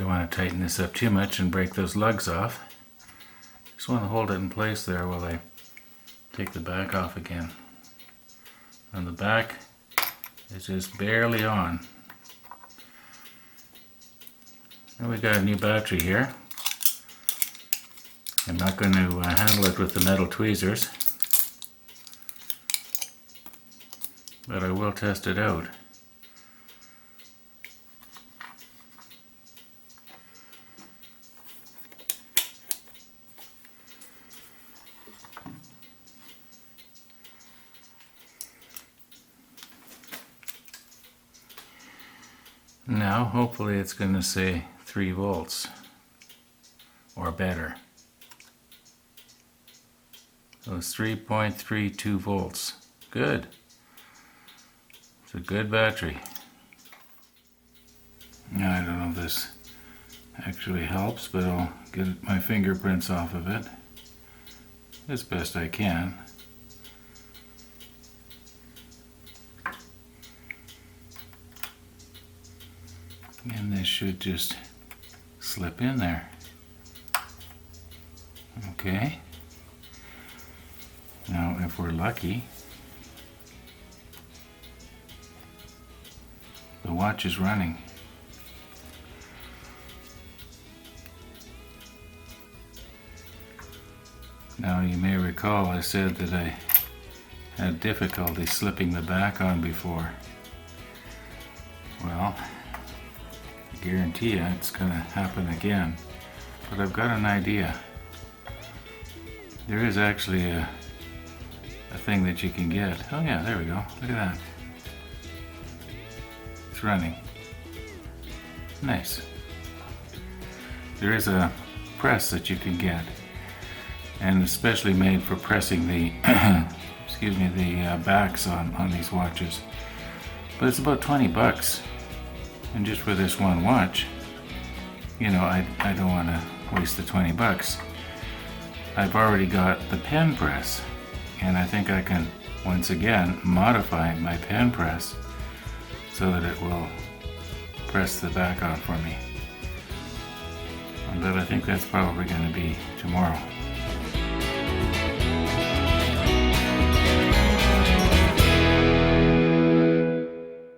don't want to tighten this up too much and break those lugs off. Just want to hold it in place there while I take the back off again. And the back is just barely on. And we got a new battery here. I'm not going to handle it with the metal tweezers, but I will test it out. Now hopefully it's going to say 3 volts or better. So it's 3.32 volts. Good. It's a good battery. Now I don't know if this actually helps, but I'll get my fingerprints off of it as best I can. And this should just slip in there. Okay. Now if we're lucky, the watch is running. Now you may recall I said that I had difficulty slipping the back on before. Well, I guarantee you it's going to happen again. But I've got an idea. There is actually a thing that you can get. Oh yeah, there we go. Look at that. It's running. Nice. There is a press that you can get, and especially made for pressing the the backs on these watches. But it's about 20 bucks. And just for this one watch, you know, I don't want to waste the 20 bucks. I've already got the pen press, and I think I can once again modify my pen press so that it will press the back on for me. But I think that's probably going to be tomorrow.